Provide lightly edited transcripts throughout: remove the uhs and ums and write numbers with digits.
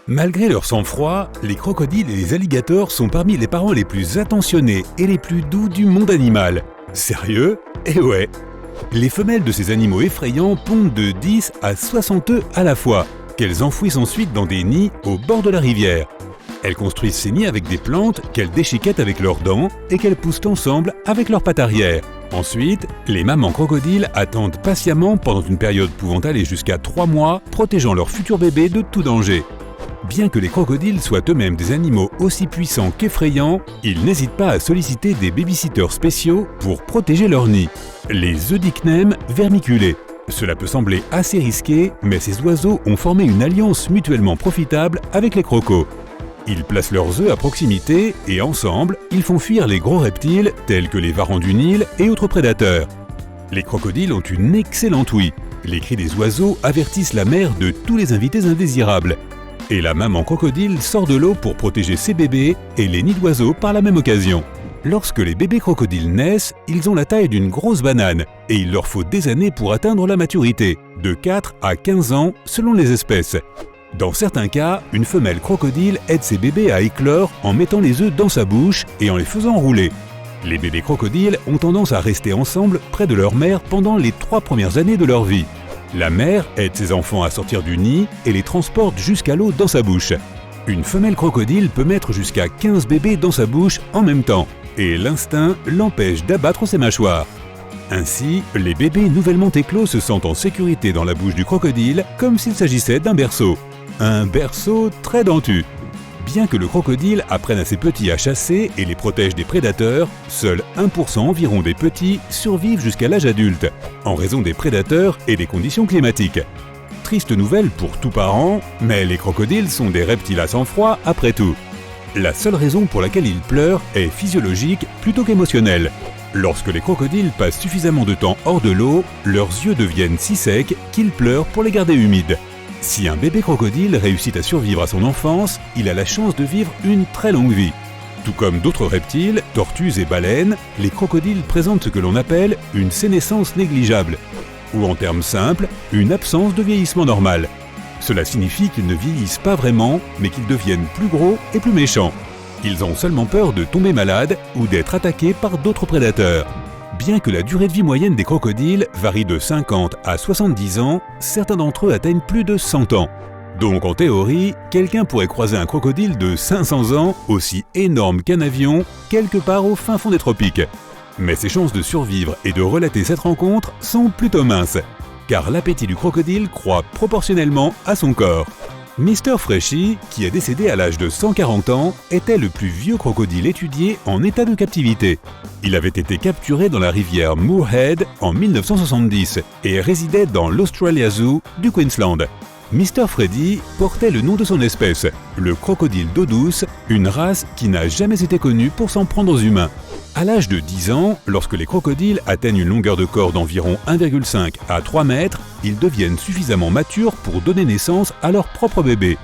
Malgré leur sang-froid, les crocodiles et les alligators sont parmi les parents les plus attentionnés et les plus doux du monde animal. Sérieux? Eh ouais! Les femelles de ces animaux effrayants pondent de 10 à 60 œufs à la fois, qu'elles enfouissent ensuite dans des nids au bord de la rivière. Elles construisent ces nids avec des plantes qu'elles déchiquettent avec leurs dents et qu'elles poussent ensemble avec leurs pattes arrière. Ensuite, les mamans crocodiles attendent patiemment pendant une période pouvant aller jusqu'à 3 mois, protégeant leur futur bébé de tout danger. Bien que les crocodiles soient eux-mêmes des animaux aussi puissants qu'effrayants, ils n'hésitent pas à solliciter des babysitters spéciaux pour protéger leur nid. Les Eudycnèmes vermiculés. Cela peut sembler assez risqué, mais ces oiseaux ont formé une alliance mutuellement profitable avec les crocos. Ils placent leurs œufs à proximité et ensemble, ils font fuir les gros reptiles tels que les varans du Nil et autres prédateurs. Les crocodiles ont une excellente ouïe. Les cris des oiseaux avertissent la mère de tous les invités indésirables. Et la maman crocodile sort de l'eau pour protéger ses bébés et les nids d'oiseaux par la même occasion. Lorsque les bébés crocodiles naissent, ils ont la taille d'une grosse banane et il leur faut des années pour atteindre la maturité, de 4 à 15 ans selon les espèces. Dans certains cas, une femelle crocodile aide ses bébés à éclore en mettant les œufs dans sa bouche et en les faisant rouler. Les bébés crocodiles ont tendance à rester ensemble près de leur mère pendant les 3 premières années de leur vie. La mère aide ses enfants à sortir du nid et les transporte jusqu'à l'eau dans sa bouche. Une femelle crocodile peut mettre jusqu'à 15 bébés dans sa bouche en même temps, et l'instinct l'empêche d'abattre ses mâchoires. Ainsi, les bébés nouvellement éclos se sentent en sécurité dans la bouche du crocodile comme s'il s'agissait d'un berceau. Un berceau très dentu. Bien que le crocodile apprenne à ses petits à chasser et les protège des prédateurs, seuls 1% environ des petits survivent jusqu'à l'âge adulte, en raison des prédateurs et des conditions climatiques. Triste nouvelle pour tout parent, mais les crocodiles sont des reptiles à sang-froid après tout. La seule raison pour laquelle ils pleurent est physiologique plutôt qu'émotionnelle. Lorsque les crocodiles passent suffisamment de temps hors de l'eau, leurs yeux deviennent si secs qu'ils pleurent pour les garder humides. Si un bébé crocodile réussit à survivre à son enfance, il a la chance de vivre une très longue vie. Tout comme d'autres reptiles, tortues et baleines, les crocodiles présentent ce que l'on appelle une sénescence négligeable, ou en termes simples, une absence de vieillissement normal. Cela signifie qu'ils ne vieillissent pas vraiment, mais qu'ils deviennent plus gros et plus méchants. Ils ont seulement peur de tomber malades ou d'être attaqués par d'autres prédateurs. Bien que la durée de vie moyenne des crocodiles varie de 50 à 70 ans, certains d'entre eux atteignent plus de 100 ans. Donc en théorie, quelqu'un pourrait croiser un crocodile de 500 ans, aussi énorme qu'un avion, quelque part au fin fond des tropiques. Mais ses chances de survivre et de relater cette rencontre sont plutôt minces, car l'appétit du crocodile croît proportionnellement à son corps. Mr. Freshy, qui est décédé à l'âge de 140 ans, était le plus vieux crocodile étudié en état de captivité. Il avait été capturé dans la rivière Moorhead en 1970 et résidait dans l'Australia Zoo du Queensland. Mr. Freddy portait le nom de son espèce, le crocodile d'eau douce, une race qui n'a jamais été connue pour s'en prendre aux humains. À l'âge de 10 ans, lorsque les crocodiles atteignent une longueur de corps d'environ 1,5 à 3 mètres, ils deviennent suffisamment matures pour donner naissance à leur propre bébé.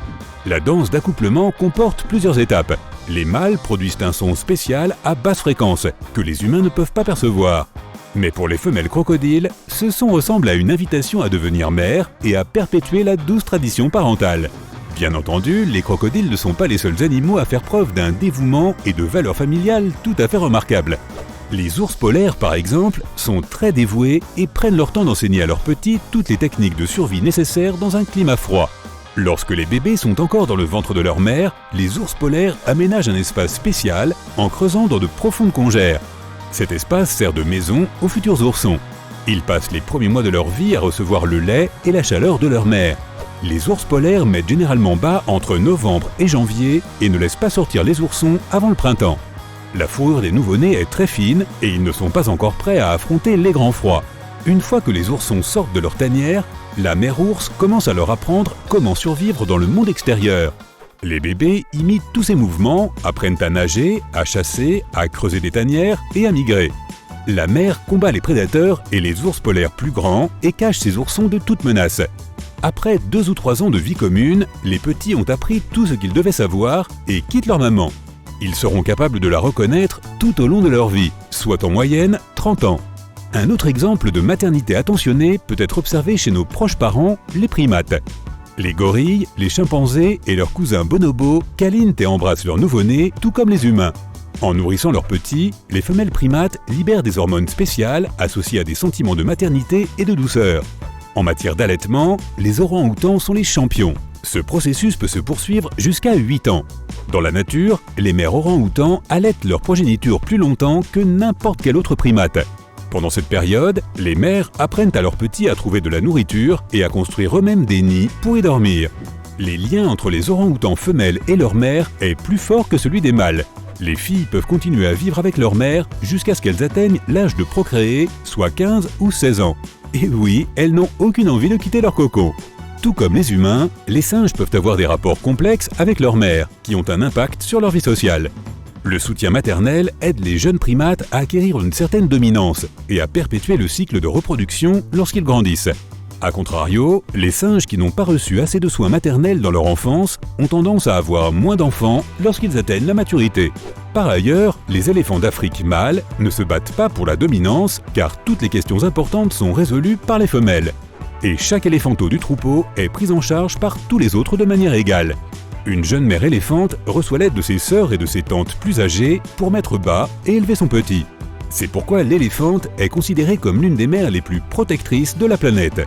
La danse d'accouplement comporte plusieurs étapes. Les mâles produisent un son spécial à basse fréquence, que les humains ne peuvent pas percevoir. Mais pour les femelles crocodiles, ce son ressemble à une invitation à devenir mère et à perpétuer la douce tradition parentale. Bien entendu, les crocodiles ne sont pas les seuls animaux à faire preuve d'un dévouement et de valeurs familiales tout à fait remarquables. Les ours polaires, par exemple, sont très dévoués et prennent leur temps d'enseigner à leurs petits toutes les techniques de survie nécessaires dans un climat froid. Lorsque les bébés sont encore dans le ventre de leur mère, les ours polaires aménagent un espace spécial en creusant dans de profondes congères. Cet espace sert de maison aux futurs oursons. Ils passent les premiers mois de leur vie à recevoir le lait et la chaleur de leur mère. Les ours polaires mettent généralement bas entre novembre et janvier et ne laissent pas sortir les oursons avant le printemps. La fourrure des nouveau-nés est très fine et ils ne sont pas encore prêts à affronter les grands froids. Une fois que les oursons sortent de leur tanière, la mère ours commence à leur apprendre comment survivre dans le monde extérieur. Les bébés imitent tous ces mouvements, apprennent à nager, à chasser, à creuser des tanières et à migrer. La mère combat les prédateurs et les ours polaires plus grands et cache ses oursons de toute menace. Après 2 ou 3 ans de vie commune, les petits ont appris tout ce qu'ils devaient savoir et quittent leur maman. Ils seront capables de la reconnaître tout au long de leur vie, soit en moyenne 30 ans. Un autre exemple de maternité attentionnée peut être observé chez nos proches parents, les primates. Les gorilles, les chimpanzés et leurs cousins bonobos câlinent et embrassent leur nouveau-né, tout comme les humains. En nourrissant leurs petits, les femelles primates libèrent des hormones spéciales associées à des sentiments de maternité et de douceur. En matière d'allaitement, les orang-outans sont les champions. Ce processus peut se poursuivre jusqu'à 8 ans. Dans la nature, les mères orang-outans allaitent leur progéniture plus longtemps que n'importe quel autre primate. Pendant cette période, les mères apprennent à leurs petits à trouver de la nourriture et à construire eux-mêmes des nids pour y dormir. Les liens entre les orang-outans femelles et leur mère est plus fort que celui des mâles. Les filles peuvent continuer à vivre avec leur mère jusqu'à ce qu'elles atteignent l'âge de procréer, soit 15 ou 16 ans. Et oui, elles n'ont aucune envie de quitter leur cocon. Tout comme les humains, les singes peuvent avoir des rapports complexes avec leur mère, qui ont un impact sur leur vie sociale. Le soutien maternel aide les jeunes primates à acquérir une certaine dominance et à perpétuer le cycle de reproduction lorsqu'ils grandissent. A contrario, les singes qui n'ont pas reçu assez de soins maternels dans leur enfance ont tendance à avoir moins d'enfants lorsqu'ils atteignent la maturité. Par ailleurs, les éléphants d'Afrique mâles ne se battent pas pour la dominance car toutes les questions importantes sont résolues par les femelles. Et chaque éléphanteau du troupeau est pris en charge par tous les autres de manière égale. Une jeune mère éléphante reçoit l'aide de ses sœurs et de ses tantes plus âgées pour mettre bas et élever son petit. C'est pourquoi l'éléphante est considérée comme l'une des mères les plus protectrices de la planète.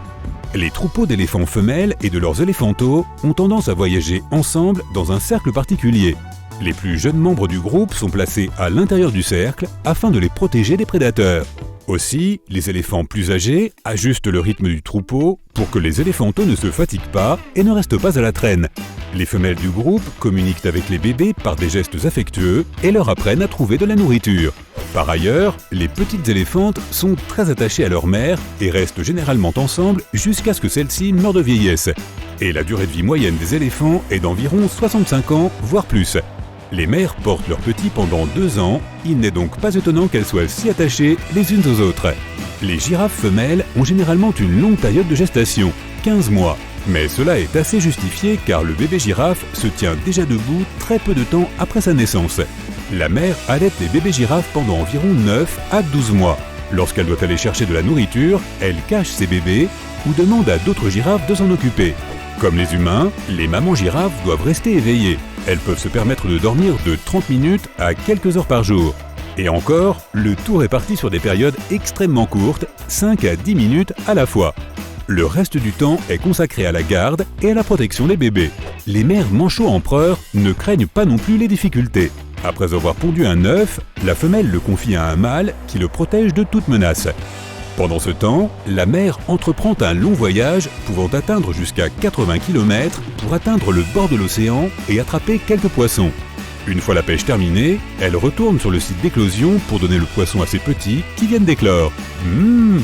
Les troupeaux d'éléphants femelles et de leurs éléphanteaux ont tendance à voyager ensemble dans un cercle particulier. Les plus jeunes membres du groupe sont placés à l'intérieur du cercle afin de les protéger des prédateurs. Aussi, les éléphants plus âgés ajustent le rythme du troupeau pour que les éléphanteaux ne se fatiguent pas et ne restent pas à la traîne. Les femelles du groupe communiquent avec les bébés par des gestes affectueux et leur apprennent à trouver de la nourriture. Par ailleurs, les petites éléphantes sont très attachées à leur mère et restent généralement ensemble jusqu'à ce que celle-ci meure de vieillesse. Et la durée de vie moyenne des éléphants est d'environ 65 ans, voire plus. Les mères portent leurs petits pendant 2 ans, il n'est donc pas étonnant qu'elles soient si attachées les unes aux autres. Les girafes femelles ont généralement une longue période de gestation, 15 mois. Mais cela est assez justifié car le bébé girafe se tient déjà debout très peu de temps après sa naissance. La mère allaite les bébés girafes pendant environ 9 à 12 mois. Lorsqu'elle doit aller chercher de la nourriture, elle cache ses bébés ou demande à d'autres girafes de s'en occuper. Comme les humains, les mamans girafes doivent rester éveillées. Elles peuvent se permettre de dormir de 30 minutes à quelques heures par jour. Et encore, le tout réparti sur des périodes extrêmement courtes, 5 à 10 minutes à la fois. Le reste du temps est consacré à la garde et à la protection des bébés. Les mères manchots-empereurs ne craignent pas non plus les difficultés. Après avoir pondu un œuf, la femelle le confie à un mâle qui le protège de toute menace. Pendant ce temps, la mère entreprend un long voyage pouvant atteindre jusqu'à 80 km pour atteindre le bord de l'océan et attraper quelques poissons. Une fois la pêche terminée, elle retourne sur le site d'éclosion pour donner le poisson à ses petits qui viennent d'éclore.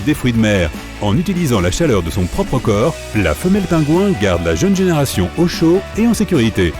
Des fruits de mer. En utilisant la chaleur de son propre corps, la femelle pingouin garde la jeune génération au chaud et en sécurité.